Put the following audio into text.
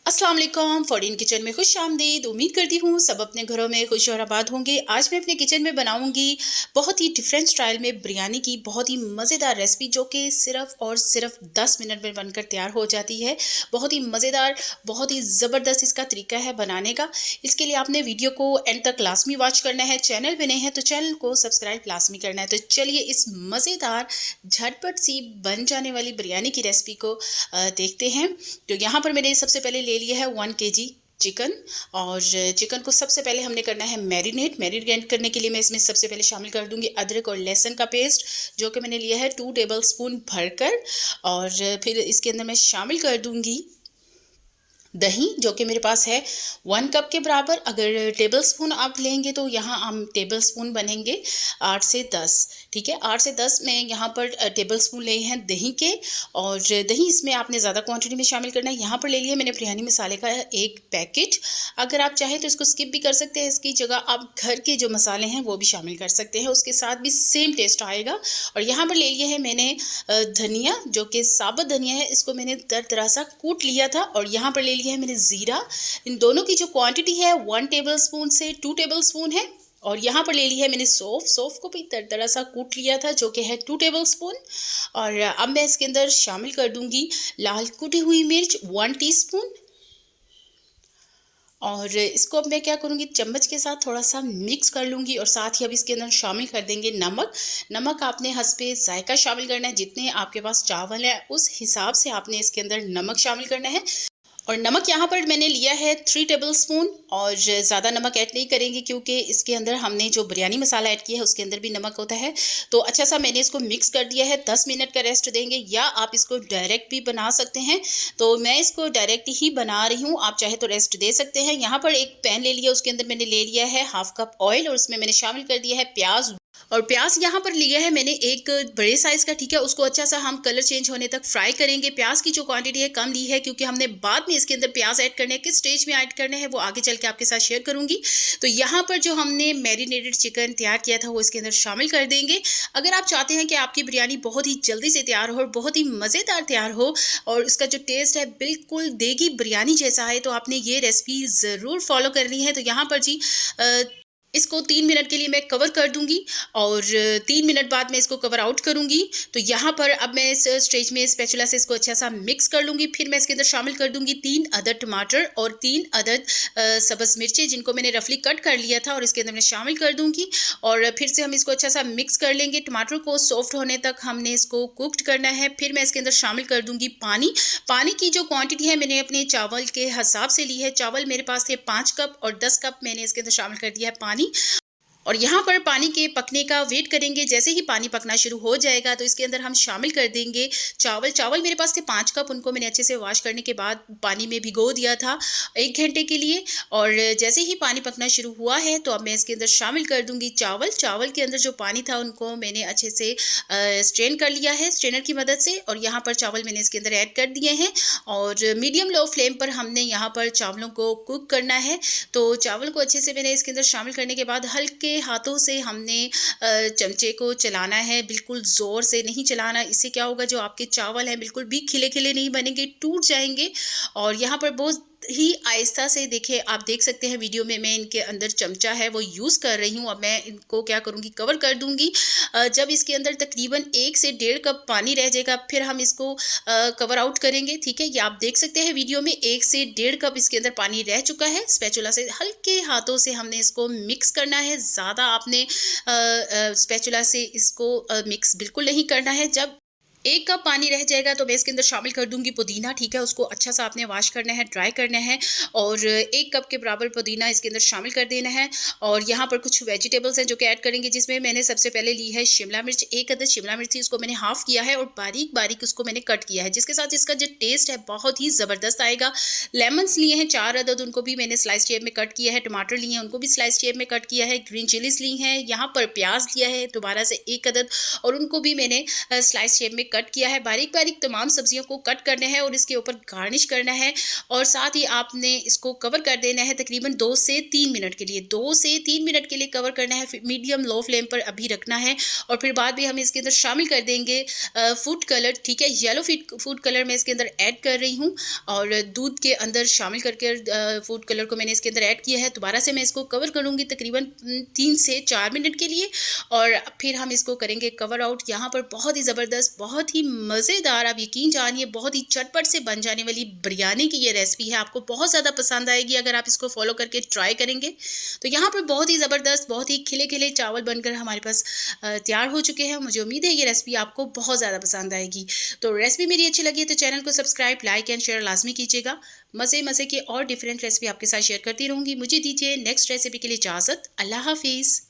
अस्सलाम वालेकुम। फॉरडीन किचन में खुश आमदीद। उम्मीद करती हूँ सब अपने घरों में खुश और आबाद होंगे। आज मैं अपने किचन में बनाऊंगी बहुत ही डिफरेंट स्टाइल में बिरयानी की बहुत ही मज़ेदार रेसिपी, जो कि सिर्फ और सिर्फ 10 मिनट में बनकर तैयार हो जाती है। बहुत ही मज़ेदार, बहुत ही ज़बरदस्त इसका तरीका है बनाने का। इसके लिए आपने वीडियो को एंड तक लाजमी वॉच करना है। चैनल पे नए हैं तो चैनल को सब्सक्राइब लाजमी करना है। तो चलिए इस मज़ेदार झटपट सी बन जाने वाली बिरयानी की रेसिपी को देखते हैं। तो यहाँ पर मैंने सबसे पहले ले लिया है 1 kg चिकन। और चिकन को सबसे पहले हमने करना है मैरिनेट करने के लिए मैं इसमें सबसे पहले शामिल कर दूंगी अदरक और लहसुन का पेस्ट, जो कि मैंने लिया है 2 टेबलस्पून भरकर। और फिर इसके अंदर मैं शामिल कर दूंगी दही, जो कि मेरे पास है 1 कप के बराबर। अगर टेबल स्पून आप लेंगे तो यहाँ हम टेबल स्पून बनेंगे 8 से 10। ठीक है, 8 से 10 में यहाँ पर टेबल स्पून लिए हैं दही के। और दही इसमें आपने ज़्यादा क्वांटिटी में शामिल करना है। यहाँ पर ले लिया मैंने बिरयानी मसाले का 1 पैकेट। अगर आप चाहें तो इसको स्किप भी कर सकते हैं, इसकी जगह आप घर के जो मसाले हैं वो भी शामिल कर सकते हैं, उसके साथ भी सेम टेस्ट आएगा। और यहाँ पर ले लिया है मैंने धनिया, जो कि साबुत धनिया है, इसको मैंने दरदरा सा कूट लिया था। और यहाँ पर ले लिया है मैंने ज़ीरा। इन दोनों की जो क्वांटिटी है 1 टेबलस्पून से 2 टेबलस्पून है। और यहाँ पर ले लिया है मैंने सौंफ को भी दरदरा सा कूट लिया था, जो कि है 2 टेबलस्पून। और अब मैं इसके अंदर शामिल कर दूंगी लाल कुटी हुई मिर्च 1 टीस्पून। और इसको अब मैं क्या करूँगी, चम्मच के साथ थोड़ा सा मिक्स कर लूँगी। और साथ ही अब इसके अंदर शामिल कर देंगे नमक। नमक आपने हस्बे जायका शामिल करना है, जितने आपके पास चावल है उस हिसाब से आपने इसके अंदर नमक शामिल करना है। और नमक यहाँ पर मैंने लिया है 3 टेबलस्पून। और ज़्यादा नमक ऐड नहीं करेंगे, क्योंकि इसके अंदर हमने जो बिरयानी मसाला ऐड किया है उसके अंदर भी नमक होता है। तो अच्छा सा मैंने इसको मिक्स कर दिया है। 10 मिनट का रेस्ट देंगे, या आप इसको डायरेक्ट भी बना सकते हैं। तो मैं इसको डायरेक्ट ही बना रही हूँ, आप चाहे तो रेस्ट दे सकते हैं। यहाँ पर एक पैन ले लिया, उसके अंदर मैंने ले लिया है 1/2 कप ऑयल। और उसमें मैंने शामिल कर दिया है प्याज। और प्याज यहाँ पर लिया है मैंने एक बड़े साइज़ का। ठीक है, उसको अच्छा सा हम कलर चेंज होने तक फ्राई करेंगे। प्याज की जो क्वांटिटी है कम ली है, क्योंकि हमने बाद में इसके अंदर प्याज ऐड करने हैं। किस स्टेज में ऐड करने हैं वो आगे चल के आपके साथ शेयर करूंगी। तो यहाँ पर जो हमने मैरिनेटेड चिकन तैयार किया था वो इसके अंदर शामिल कर देंगे। अगर आप चाहते हैं कि आपकी बिरयानी बहुत ही जल्दी से तैयार हो और बहुत ही मज़ेदार तैयार हो और इसका जो टेस्ट है बिल्कुल देगी बिरयानी जैसा है, तो आपने ये रेसिपी ज़रूर फॉलो करनी है। तो यहाँ पर जी इसको 3 मिनट के लिए मैं कवर कर दूंगी। और 3 मिनट बाद मैं इसको कवर आउट करूंगी। तो यहाँ पर अब मैं इस स्टेज में स्पैचुला से इसको अच्छा सा मिक्स कर लूँगी। फिर मैं इसके अंदर शामिल कर दूंगी 3 अदद टमाटर और 3 अदद सब्ज़ मिर्चें, जिनको मैंने रफली कट कर लिया था, और इसके अंदर मैं शामिल कर दूंगी। और फिर से हम इसको अच्छा सा मिक्स कर लेंगे। टमाटर को सॉफ्ट होने तक हमने इसको कुकड करना है। फिर मैं इसके अंदर शामिल कर दूंगी पानी। पानी की जो क्वांटिटी है मैंने अपने चावल के हिसाब से ली है। चावल मेरे पास थे 5 कप और 10 कप मैंने इसके अंदर शामिल कर दिया है पानी। और यहाँ पर पानी के पकने का वेट करेंगे। जैसे ही पानी पकना शुरू हो जाएगा तो इसके अंदर हम शामिल कर देंगे चावल। चावल मेरे पास थे 5 कप, उनको मैंने अच्छे से वॉश करने के बाद पानी में भिगो दिया था 1 घंटे के लिए। और जैसे ही पानी पकना शुरू हुआ है तो अब मैं इसके अंदर शामिल कर दूंगी चावल। चावल के अंदर जो पानी था उनको मैंने अच्छे से स्ट्रेन कर लिया है स्ट्रेनर की मदद से। और यहाँ पर चावल मैंने इसके अंदर ऐड कर दिए हैं। और मीडियम लो फ्लेम पर हमने यहाँ पर चावलों को कुक करना है। तो चावल को अच्छे से मैंने इसके अंदर शामिल करने के बाद हल्के हाथों से हमने चमचे को चलाना है, बिल्कुल ज़ोर से नहीं चलाना। इससे क्या होगा, जो आपके चावल हैं बिल्कुल भी खिले खिले नहीं बनेंगे, टूट जाएंगे। और यहाँ पर बहुत ही आहिस्ता से देखिए, आप देख सकते हैं वीडियो में मैं इनके अंदर चमचा है वो यूज़ कर रही हूँ। अब मैं इनको क्या करूँगी, कवर कर दूँगी। जब इसके अंदर तकरीबन 1 से 1.5 कप पानी रह जाएगा फिर हम इसको कवर आउट करेंगे। ठीक है, ये आप देख सकते हैं वीडियो में 1 से 1.5 कप इसके अंदर पानी रह चुका है। स्पैचुला से हल्के हाथों से हमने इसको मिक्स करना है। ज़्यादा आपने स्पैचुला से इसको मिक्स बिल्कुल नहीं करना है। जब 1 कप पानी रह जाएगा तो मैं इसके अंदर शामिल कर दूंगी पुदीना। ठीक है, उसको अच्छा सा आपने वॉश करना है, ड्राई करना है। और 1 कप के बराबर पुदीना इसके अंदर शामिल कर देना है। और यहाँ पर कुछ वेजिटेबल्स हैं जो कि ऐड करेंगे, जिसमें मैंने सबसे पहले ली है शिमला मिर्च। 1 अदद शिमला मिर्च थी, उसको मैंने हाफ़ किया है और बारीक बारीक उसको मैंने कट किया है, जिसके साथ इसका जो टेस्ट है बहुत ही ज़बरदस्त आएगा। लेमन्स लिए हैं 4 अदद, उनको भी मैंने स्लाइस शेप में कट किया है। टमाटर लिए हैं, उनको भी स्लाइस शेप में कट किया है। ग्रीन चिलीज़ ली हैं। यहाँ पर प्याज लिया है दोबारा से 1 अदद, और उनको भी मैंने स्लाइस शेप में कट किया है, बारीक बारीक तमाम सब्जियों को कट करना है और इसके ऊपर गार्निश करना है और साथ ही आपने इसको कवर कर देना है तकरीबन 2 से 3 मिनट के लिए। 2 से 3 मिनट के लिए कवर करना है, फिर मीडियम लो फ्लेम पर अभी रखना है और फिर बाद में हम इसके अंदर शामिल कर देंगे फूड कलर, ठीक है, येलो फूड कलर मैं इसके अंदर ऐड कर रही हूँ और दूध के अंदर शामिल करके फूड कलर को मैंने इसके अंदर ऐड किया है। दोबारा से मैं इसको कवर करूँगी तकरीबन 3 से 4 मिनट के लिए और फिर हम इसको करेंगे कवर आउट। यहाँ पर बहुत ही ज़बरदस्त, बहुत ही मज़ेदार, आप यकीन जानिए बहुत ही चटपट से बन जाने वाली बिरयानी की ये रेसिपी है। आपको बहुत ज़्यादा पसंद आएगी अगर आप इसको फॉलो करके ट्राई करेंगे। तो यहाँ पर बहुत ही ज़बरदस्त, बहुत ही खिले खिले चावल बनकर हमारे पास तैयार हो चुके हैं। मुझे उम्मीद है ये रेसिपी आपको बहुत ज़्यादा पसंद आएगी। तो रेसिपी मेरी अच्छी लगी है तो चैनल को सब्सक्राइब, लाइक एंड शेयर लाजमी कीजिएगा। मज़े की और डिफरेंट रेसिपी आपके साथ शेयर करती रहूँगी। मुझे दीजिए नेक्स्ट रेसिपी के लिए इजाज़त। अल्लाह हाफिज़।